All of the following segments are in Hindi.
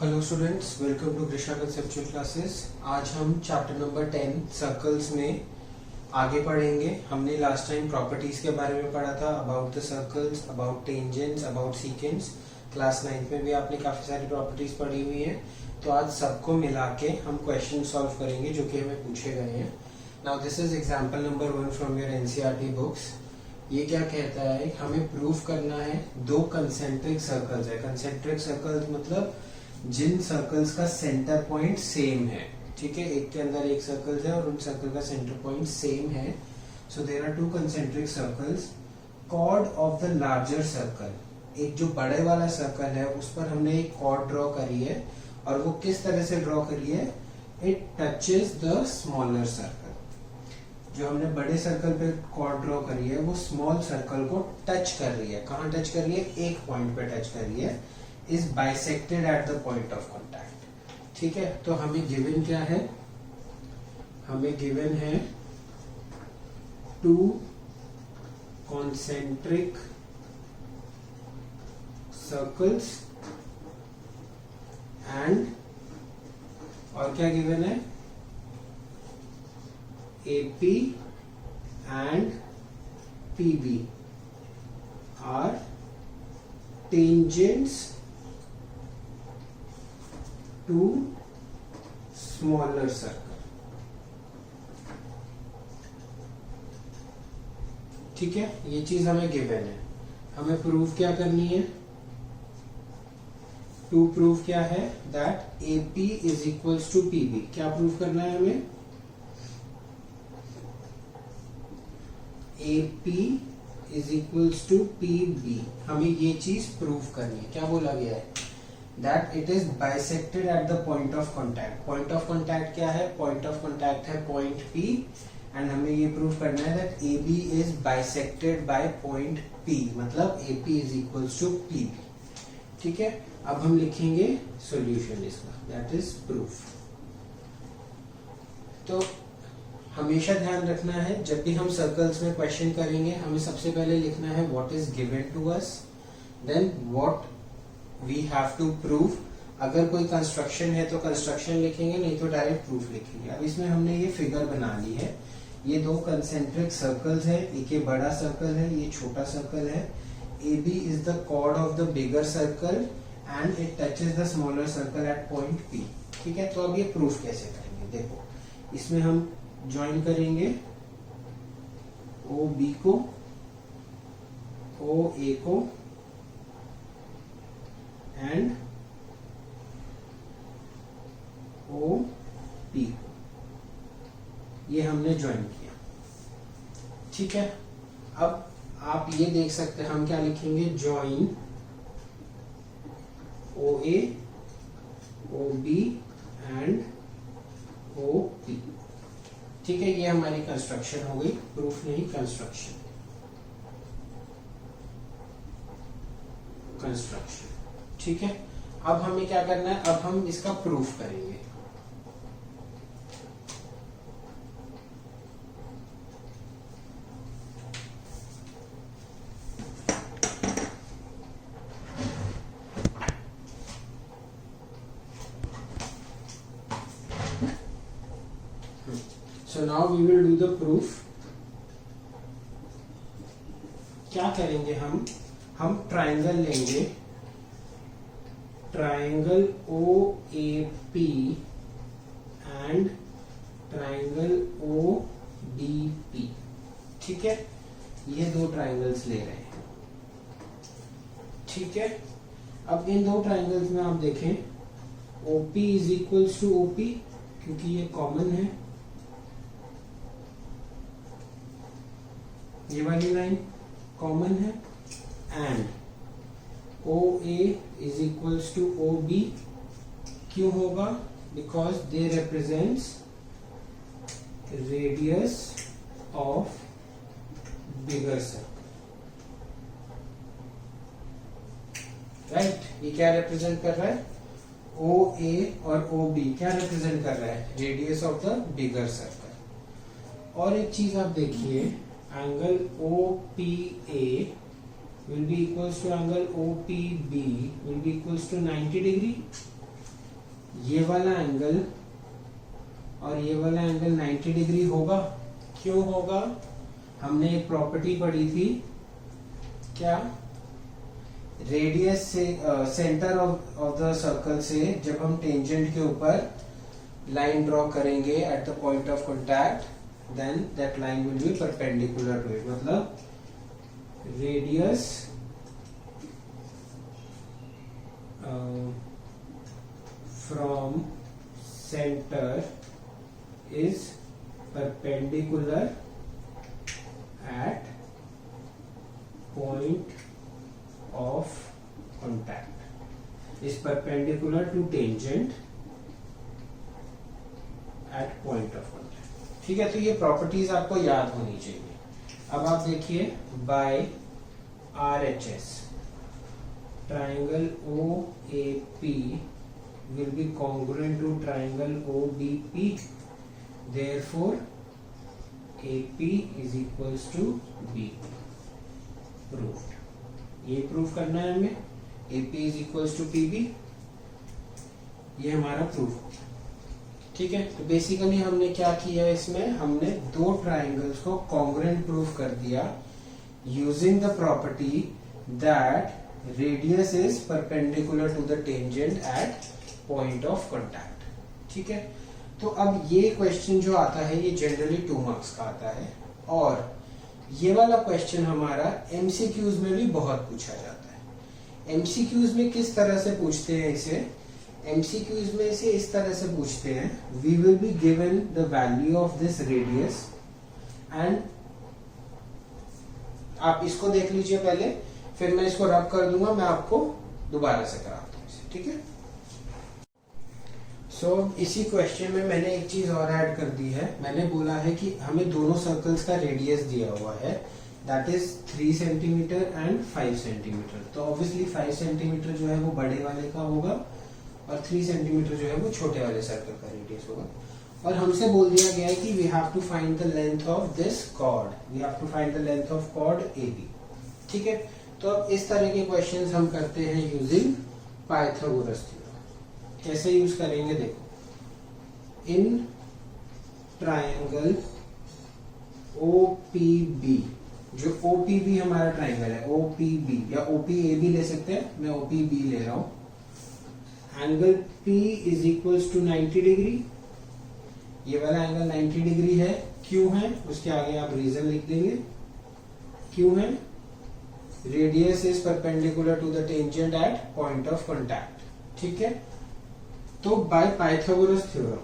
Hello students, welcome to Krishna conceptual classes. आज हम चैप्टर नंबर 10 सर्कल्स में आगे पढ़ेंगे। हमने लास्ट टाइम प्रॉपर्टीज के बारे में पढ़ा था, about the circles, about tangents, about secants. Class 9 में भी आपने काफी सारी प्रॉपर्टीज पढ़ी हुई है। तो आज सबको मिला के हम क्वेश्चन सॉल्व करेंगे जो कि हमें पूछे गए हैं। Now this is example number 1 from your NCERT books. ये क्या कहता है, हमें प्रूफ करना है दो कंसेंट्रिक सर्कल्स है। कंसेंट्रिक सर्कल्स मतलब जिन सर्कल्स का सेंटर पॉइंट सेम है। ठीक है, एक के अंदर एक सर्कल है और उन सर्कल का सेंटर पॉइंट सेम है। So there are two concentric circles. Chord of the larger circle, एक जो बड़े वाला सर्कल है उस पर हमने एक कॉर्ड ड्रॉ करी है। और वो किस तरह से ड्रॉ करी है, it touches the smaller circle. जो हमने बड़े सर्कल पे कॉर्ड ड्रॉ करी है वो स्मॉल सर्कल को टच कर रही है। कहाँ टच कर रही है, एक पॉइंट पे टच कर रही है। is bisected at the point of contact। ठीक है, तो हमें गिवन क्या है, हमें गिवन है टू concentric circles and और क्या गिवन है, AP and PB are tangents to smaller circle। ठीक है, ये चीज हमें गिवन है। हमें प्रूफ क्या करनी है, टू प्रूफ क्या है, that AP is equals to PB। क्या प्रूफ करना है हमें, AP is equals to PB। हमें ये चीज प्रूफ करनी है। क्या बोला गया है, that it is bisected at the point of contact। point of contact क्या है, point of contact है point P and हमें ये प्रूव करना है that AB is bisected by point P, मतलब AP is equals to PB। ठीक है, अब हम लिखेंगे सॉल्यूशन इसका, that is proof। तो हमेशा ध्यान रखना है, जब भी हम सर्कल्स में क्वेश्चन करेंगे हमें सबसे पहले लिखना है what is given to us, then what we have to prove। अगर कोई कंस्ट्रक्शन है तो कंस्ट्रक्शन लिखेंगे, नहीं तो डायरेक्ट प्रूफ लिखेंगे। अब इसमें हमने ये फिगर बना ली है। ये दो कंसेंट्रिक सर्कल्स है, एक ये बड़ा सर्कल है, ये छोटा सर्कल है। AB is the chord of the bigger circle and it touches the smaller circle at point P। ठीक है, तो अब ये प्रूफ कैसे करेंगे, देखो इसमें हम ज्वाइन करेंगे OB को, OA को एंड OP को, ये हमने ज्वाइन किया। ठीक है, अब आप ये देख सकते हैं हम क्या लिखेंगे, join OA, OB and OP। ठीक है, ये हमारी कंस्ट्रक्शन हो गई, प्रूफ नहीं कंस्ट्रक्शन। ठीक है, अब हमें क्या करना है, अब हम इसका प्रूफ करेंगे। So now we will do the proof। क्या करेंगे हम ट्राइंगल लेंगे, triangle OAP and triangle ODP। ठीक है, ये दो ट्राइंगल्स ले रहे हैं। ठीक है, अब इन दो ट्राइंगल्स में आप देखें OP is equals to OP, क्योंकि ये कॉमन है, ये वाली लाइन कॉमन है, and OA is equals to OB। क्यों होगा, because they represents radius of bigger circle। Right, ये क्या रिप्रेजेंट कर रहा है, OA और OB क्या रिप्रेजेंट कर रहा है, radius of the bigger circle. और एक चीज आप देखिए, angle OPA will be equals to angle OPB will be equals to 90 degree। ये वाला एंगल और ये वाला एंगल 90 डिग्री होगा। क्यों होगा? हमने एक प्रॉपर्टी पढ़ी थी, क्या? रेडियस से सेंटर ऑफ द सर्कल से जब हम टेंजेंट के ऊपर लाइन ड्रॉ करेंगे at the point of contact, then that line will be perpendicular to it. मतलब radius from centre is perpendicular at point of contact, is perpendicular to tangent at point of contact। ठीक है, तो ये प्रॉपर्टीज आपको याद होनी चाहिए। अब आप देखिए, bye RHS triangle OAP will be congruent to triangle OBP, therefore AP is equals to BP। Proved। ये प्रूफ करना है हमें, AP is equals to PB, ये हमारा प्रूफ। ठीक है, तो बेसिकली हमने क्या किया इसमें, हमने दो ट्राइंगल्स को कॉन्ग्रुएंट प्रूफ कर दिया using the property that radius is perpendicular to the tangent at point of contact. ठीक है, तो अब ये क्वेश्चन जो आता है ये जनरली 2 मार्क्स का आता है, और ये वाला क्वेश्चन हमारा एमसीक्यूज में भी बहुत पूछा जाता है। एमसीक्यूज में किस तरह से पूछते हैं इसे? एमसीक्यूज में इसे इस तरह से पूछते हैं, we will be given the value of this radius and, आप इसको देख लीजिए पहले, फिर मैं इसको रब कर दूंगा, मैं आपको दोबारा से कराता हूँ इसे। ठीक है, इसी क्वेश्चन में मैंने एक चीज और ऐड कर दी है। मैंने बोला है कि हमें दोनों सर्कल्स का रेडियस दिया हुआ है, that is 3 centimetre and 5 centimetre. तो ऑब्वियसली 5 सेंटीमीटर जो है वो बड़े वाले का होगा और 3 सेंटीमीटर जो है वो छोटे वाले सर्कल का रेडियस होगा। और हमसे बोल दिया गया है कि we have to find the length of this chord, we have to find the length of chord AB। ठीक है, तो अब इस तरह के क्वेश्चंस हम करते हैं यूजिंग पाइथागोरस थ्योरम। कैसे यूज करेंगे देखो, इन ट्रायंगल OPB, जो OPB हमारा ट्रायंगल है, OPB या OPAB ले सकते हैं, मैं OPB ले रहा हूं। Angle P is equals to 90 degree, ये वाला एंगल 90 डिग्री है। क्यों है उसके आगे आप रीजन लिख देंगे, क्यों है? Radius is perpendicular to the tangent at point of contact. ठीक है, तो by Pythagoras theorem,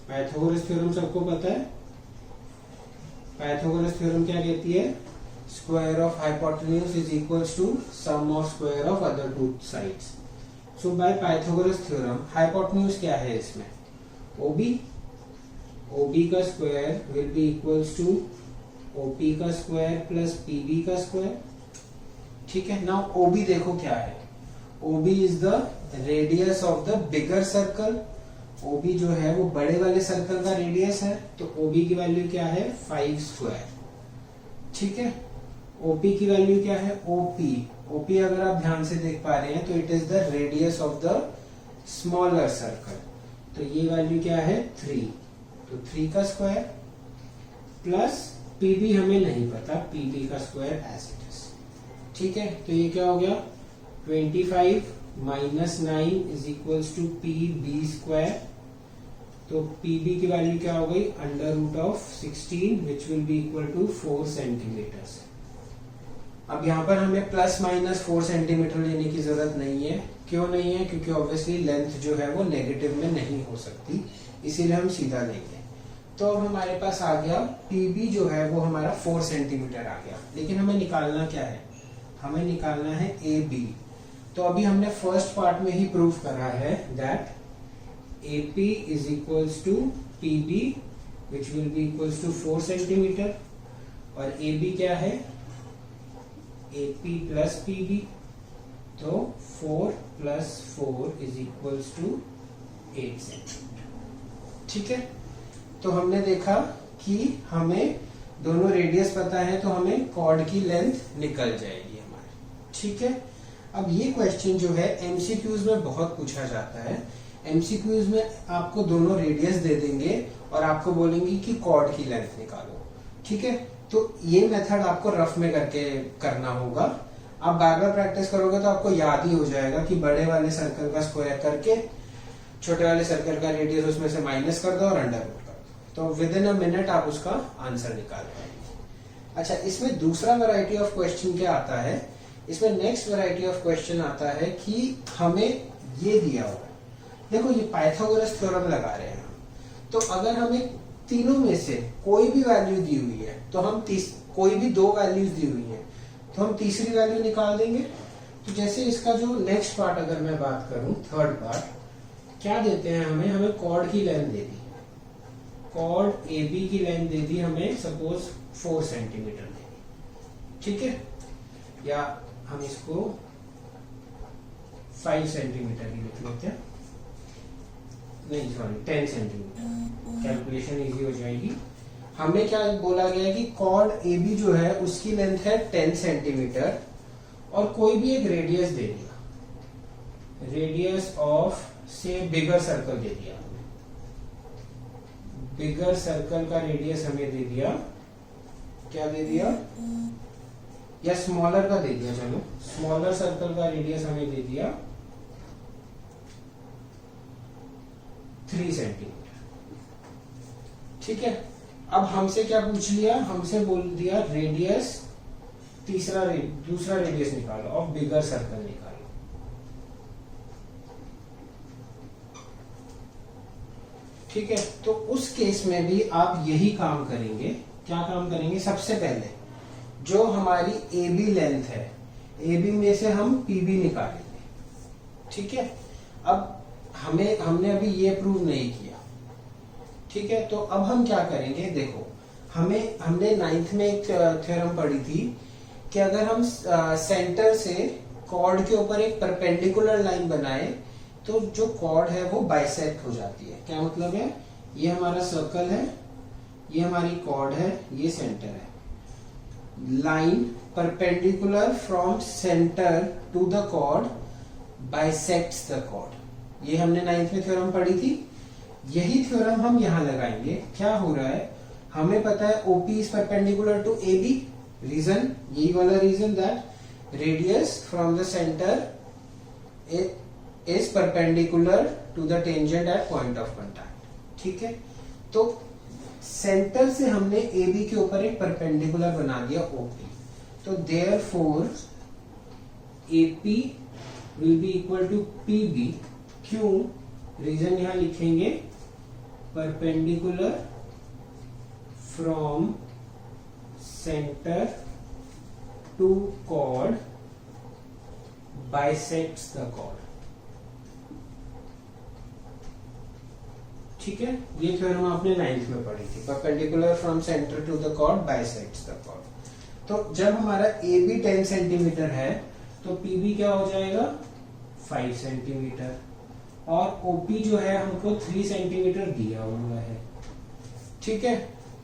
Pythagoras theorem सबको पता है। पाइथागोरस थ्योरम क्या कहती है? Square of hypotenuse is equals to sum of square of other two sides. So by Pythagoras theorem hypotenuse क्या है इसमें? OB, OB का square will be equals to OP का स्क्वायर प्लस PB का स्क्वायर। ठीक है, नाउ OB देखो क्या है, OB is the radius of the bigger circle. OB जो है वो बड़े वाले सर्कल का रेडियस है, तो OB की वैल्यू क्या है? 5 स्क्वायर। ठीक है, OP की वैल्यू क्या है? OP अगर आप ध्यान से देख पा रहे हैं तो it is the radius of the smaller circle, तो ये वैल्यू क्या है? 3, तो 3 का स्क्वायर प्लस PB हमें नहीं पता, PB का स्क्वायर एज इट इज। ठीक है, तो ये क्या हो गया? 25 minus 9 is equals to PB square, तो PB की वैल्यू क्या हो गई? Under root of 16 which will be equal to 4 centimetre. अब यहाँ पर हमें प्लस माइनस 4 सेंटीमीटर लेने की जरूरत नहीं है। क्यों नहीं है? क्योंकि ऑब्वियसली लेंथ जो है वो नेगेटिव में नहीं हो सकती, इसीलिए हम सीधा लेंगे। तो अब हमारे पास आ गया PB जो है वो हमारा 4 सेंटीमीटर आ गया, लेकिन हमें निकालना क्या है? हमें निकालना है AB। तो अभी हमने फर्स्ट पार्ट में ही प्रूफ करा है that AP is equals to PB which will be equals to 4 centimetre, और AB क्या है? AP प्लस PB, तो 4 plus 4 is equals to 8 centimetre. ठीक है, तो हमने देखा कि हमें दोनों रेडियस पता है, तो हमें कॉर्ड की लेंथ निकल जाएगी हमारी। ठीक है, अब ये क्वेश्चन जो है एमसीक्यूज में बहुत पूछा जाता है, एमसीक्यूज में आपको दोनों रेडियस दे देंगे और आपको बोलेंगे कि कॉर्ड की लेंथ निकालो, ठीक है। तो ये मेथड आपको रफ में करके करना होगा। आप बार बार प्रैक्टिस करोगे तो आपको याद ही हो जाएगा कि बड़े वाले सर्कल का स्क्वायर करके छोटे वाले सर्कल का रेडियस उसमें से माइनस कर दो और अंडर रूट कर दो, तो विद इन अ मिनट आप उसका आंसर निकाल पाएंगे। अच्छा, इसमें दूसरा वैरायटी ऑफ क्वेश्चन क्या आता है, इसमें नेक्स्ट वैरायटी ऑफ क्वेश्चन आता है कि हमें ये दिया हुआ है, देखो ये पाइथागोरस थ्योरम लगा रहे हैं, तो अगर हमें तीनों में से कोई भी वैल्यू दी हुई है तो हम कोई भी दो वैल्यूज दी हुई है तो हम तीसरी वैल्यू निकाल देंगे। तो जैसे इसका जो नेक्स्ट पार्ट अगर मैं बात करूं, थर्ड पार्ट, क्या देते हैं हमें कॉर्ड की लेंथ दे दी, कॉर्ड ए बी की लेंथ दे दी हमें सपोज 4 सेंटीमीटर दे दी, ठीक है, या हम इसको 5 सेंटीमीटर की लिख लेते हैं, नहीं सॉरी 10 सेंटीमीटर, कैलकुलेशन इजी हो जाएगी। हमें क्या बोला गया है कि कॉर्ड ए बी जो है उसकी लेंथ है 10 सेंटीमीटर और कोई भी एक रेडियस दे दिया, रेडियस ऑफ से बिगर सर्कल दे दिया, बिगर सर्कल का रेडियस हमें दे दिया, क्या दे दिया, या स्मॉलर का दे दिया, चलो स्मॉलर सर्कल का रेडियस हमें दे दिया 3 सेंटीमीटर, ठीक है। अब हमसे क्या पूछ लिया, हमसे बोल दिया रेडियस दूसरा रेडियस निकालो ऑफ बिगर सर्कल निकालो, ठीक है। तो उस केस में भी आप यही काम करेंगे, क्या काम करेंगे, सबसे पहले जो हमारी ए बी लेंथ है, ए बी में से हम पी बी निकालेंगे, ठीक है। अब हमने अभी ये प्रूव नहीं किया, ठीक है। तो अब हम क्या करेंगे, देखो हमने 9th में एक थ्योरम पढ़ी थी कि अगर हम सेंटर से कॉर्ड के ऊपर एक परपेंडिकुलर लाइन बनाए तो जो कॉर्ड है वो बाइसेक्ट हो जाती है। क्या मतलब है, ये हमारा सर्कल है, ये हमारी कॉर्ड है, ये सेंटर है, line perpendicular from centre to the chord bisects the chord, ये हमने 9th में थ्योरम पढ़ी थी। यही थ्योरम हम यहां लगाएंगे। क्या हो रहा है, हमें पता है OP is perpendicular to A B, reason यही वाला reason that radius from the centre is perpendicular to the tangent at point of contact, ठीक है। तो सेंटर से हमने ए बी के ऊपर एक परपेंडिकुलर बना दिया ओपी, तो therefore AP will be equal to PB. क्यों, रीजन यहां लिखेंगे, perpendicular from centre to chord bisects the chord, ठीक है। ये थ्योरम आपने 9th में पढ़ी थी, perpendicular from centre to the chord bisects the chord. तो जब हमारा ए बी 10 सेंटीमीटर है तो पी बी क्या हो जाएगा 5 सेंटीमीटर, और ओपी जो है हमको 3 सेंटीमीटर दिया हुआ है, ठीक है।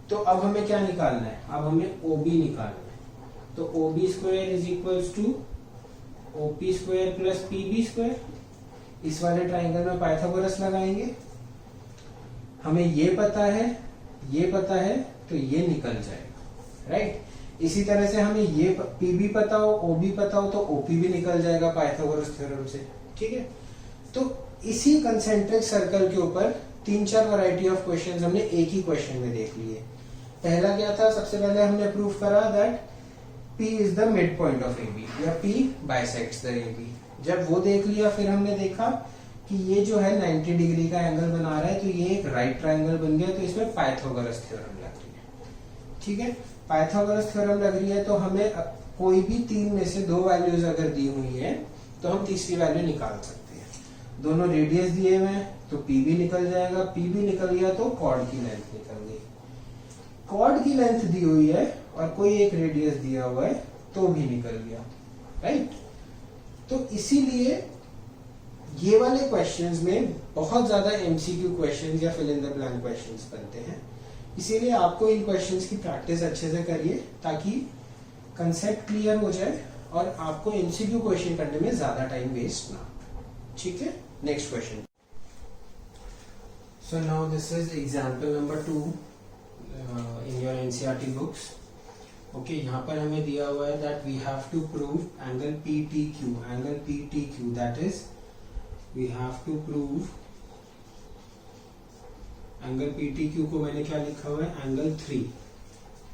तो अब हमें क्या निकालना है, अब हमें ओबी निकालना है। तो OB square is equals to OP square plus PB square. इस वाले ट्राइंगल में पाइथागोरस लगाएंगे, हमें ये पता है तो ये निकल जाएगा, राइट। इसी तरह से हमें ये पीबी पता हो, ओबी पता हो, तो ओपी भी निकल जाएगा पाइथागोरस थ्योरम से, ठीक है। तो इसी कंसेंट्रिक सर्कल के ऊपर 3-4 वैरायटी ऑफ क्वेश्चंस हमने एक ही क्वेश्चन में देख लिए। पहला क्या था, सबसे पहले हमने प्रूव करा that P is the mid point of AB या P बाइसेक्ट्स द AB। जब वो देख लिया फिर हमने देखा कि ये जो है 90 डिग्री का एंगल बना रहा है, तो ये एक राइट ट्रायंगल बन गया, तो इसमें पाइथागोरस थ्योरम लग रही है, ठीक है। पाइथागोरस थ्योरम लग रही है तो हमें कोई भी 3 में से 2 वैल्यूज अगर दी हुई है तो हम तीसरी वैल्यू निकाल सकते हैं। दोनों रेडियस दिए हुए हैं तो पी भी निकल जाएगा, पी भी निकल गया तो कॉर्ड की लेंथ निकल गई। कॉर्ड की लेंथ दी हुई है और कोई एक रेडियस दिया हुआ है तो भी निकल गया, राइट। तो इसीलिए ये वाले क्वेश्चंस में बहुत ज्यादा एमसीक्यू क्वेश्चंस या fill in the blank questions बनते हैं। इसीलिए आपको इन क्वेश्चंस की प्रैक्टिस अच्छे से करिए ताकि कंसेप्ट क्लियर हो जाए और आपको एमसीक्यू क्वेश्चन करने में ज्यादा टाइम वेस्ट ना, ठीक है। Next question. So now this is example number 2 in your NCERT books. Okay यहाँ पर हमें दिया हुआ है that we have to prove angle PTQ, that is we have to prove angle PTQ को मैंने क्या लिखा हुआ है एंगल 3.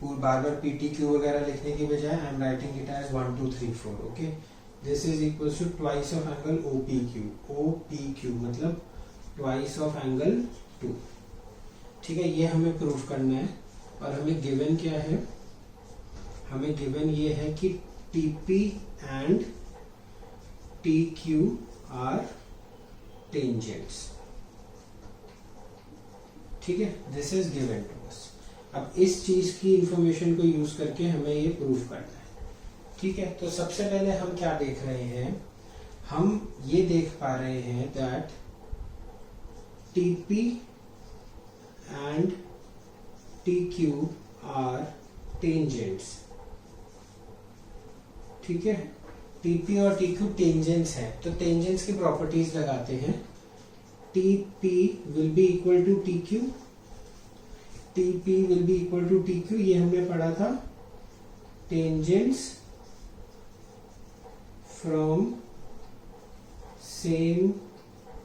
बार बार PTQ वगैरह लिखने की बजाय I am writing it as 1 2 3 4. Okay, this is equal to twice of angle OPQ मतलब ट्वाइस ऑफ एंगल 2. ठीक है, ये हमें प्रूव करना है. और हमें गिवन क्या है, हमें गिवन ये है कि TP and TQ are tangents. ठीक है, this is given to us. अब इस चीज की इंफॉर्मेशन को यूज करके हमें ये प्रूव करना है. ठीक है, तो सबसे पहले हम क्या देख रहे हैं, हम ये देख पा रहे हैं that TP and TQ are tangents. ठीक है, TP और TQ टेंजेंट्स हैं, तो टेंजेंट्स की प्रॉपर्टीज लगाते हैं. TP will be equal to TQ, TP will be equal to TQ. ये हमने पढ़ा था, tangents from same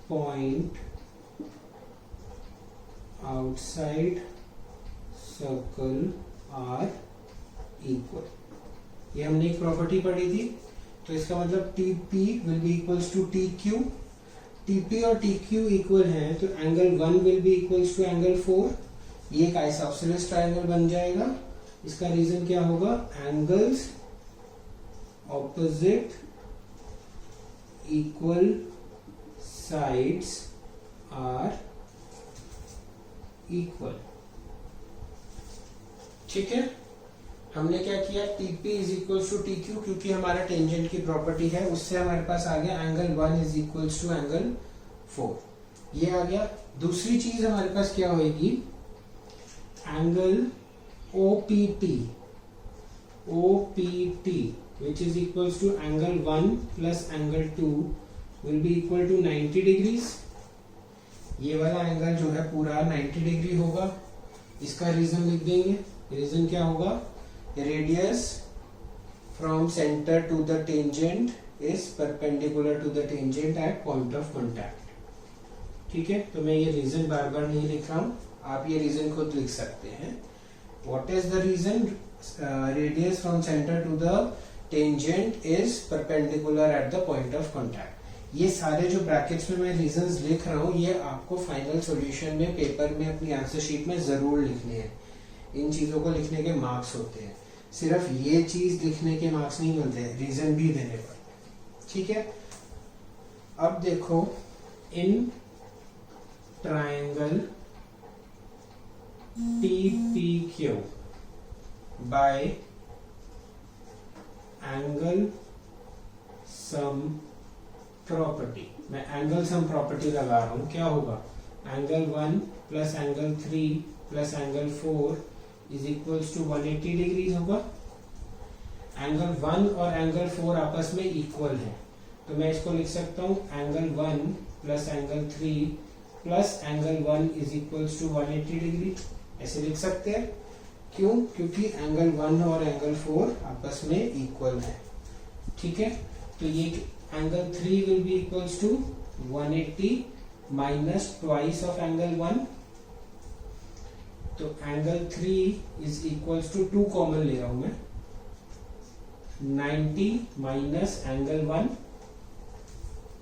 point outside circle are equal. ये हमने एक प्रॉपर्टी पढ़ी थी. तो इसका मतलब TP will be equals to TQ. TP और TQ इक्वल हैं, तो angle 1 will be equals to angle 4. ये एक आइसोसेलेस ट्रायंगल बन जाएगा. इसका रीजन क्या होगा, angles opposite equal sides are equal. ठीक है, हमने क्या किया, TP is equal to TQ क्योंकि हमारा टेंजेंट की प्रॉपर्टी है, उससे हमारे पास आ गया angle 1 is equal to angle 4. ये आ गया. दूसरी चीज हमारे पास क्या होगी, angle OPT which is equal to angle 1 plus angle 2 will be equal to 90 degrees. ये वाला एंगल जो है पूरा 90 डिग्री होगा. इसका रीजन लिख देंगे. रीजन क्या होगा, radius from centre to the tangent is perpendicular to the tangent at point of contact. ठीक है, तो मैं ये रीजन बार बार नहीं लिख रहा हूं, आप ये रीजन खुद लिख सकते हैं. What is the reason, radius from centre to the tangent is perpendicular at the point of contact. ये सारे जो ब्रैकेट्स में मैं रीजंस लिख रहा हूं, ये आपको फाइनल सॉल्यूशन में पेपर में अपनी आंसर शीट में जरूर लिखने हैं. इन चीजों को लिखने के मार्क्स होते हैं, सिर्फ ये चीज लिखने के मार्क्स नहीं मिलते, रीजन भी देने पड़ते हैं. ठीक है, अब देखो, in triangle TPQ by angle sum property, मैं एंगल सम प्रॉपर्टी लगा रहा हूं, क्या होगा, angle 1 plus angle 3 plus angle 4 is equals to 180 degree होगा. एंगल 1 और एंगल 4 आपस में इक्वल है, तो मैं इसको लिख सकता हूं angle 1 plus angle 3 plus angle 1 is equals to 180 degree. ऐसे लिख सकते हैं. क्यों, क्योंकि एंगल 1 और एंगल 4 आपस में इक्वल है. ठीक है, तो ये angle 3 will be equals to 180 minus twice of angle 1. तो angle 3 is equals to 2 common ले रहा हूं मैं, 90 माइनस एंगल 1.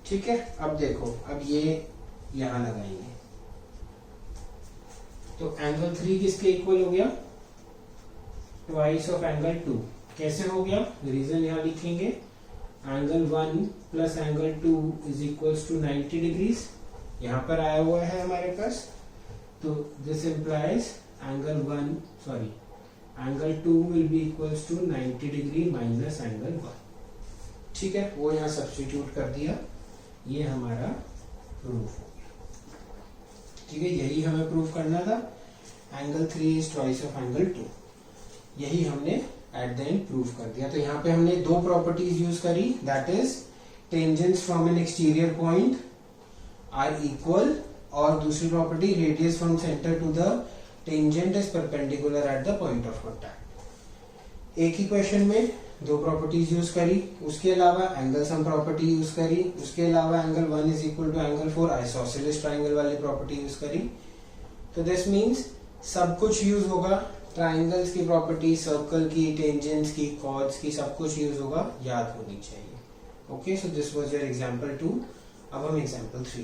ठीक है, अब देखो, अब ये यहां लगाएंगे, तो एंगल 3 किसके इक्वल हो गया, ट्वाइस ऑफ एंगल 2. कैसे हो गया, रीजन यहां लिखेंगे, angle 1 plus angle 2 is equals to 90 degrees. यहां पर आया हुआ है हमारे पास, तो this implies angle 2 will be equals to 90 degree minus angle 1. ठीक है, वो यहां सब्स्टिट्यूट कर दिया. ये हमारा प्रूफ हो गया. ठीक है, यही हमें प्रूफ करना था. Angle 3 is twice of angle 2. यही हमने एट द एंड प्रूफ कर दिया. तो यहाँ पे हमने दो प्रॉपर्टीज यूज करी, that is tangents from an exterior point are equal और दूसरी property radius from centre to the tangent is perpendicular at the point of contact. एक ही क्वेश्चन में दो प्रॉपर्टीज यूज करी, उसके अलावा एंगल सम प्रॉपर्टी यूज करी, उसके अलावा angle 1 is equal to angle 4 isosceles triangle वाली प्रॉपर्टी यूज करी। तो दिस मीन्स सब कुछ यूज होगा, ट्राइंगल्स की प्रॉपर्टी, सर्कल की, टेंजेंट्स की, कॉर्ड्स की, सब कुछ यूज होगा, याद होनी चाहिए। Okay, so this was your example 2। अब हम एग्जांपल 3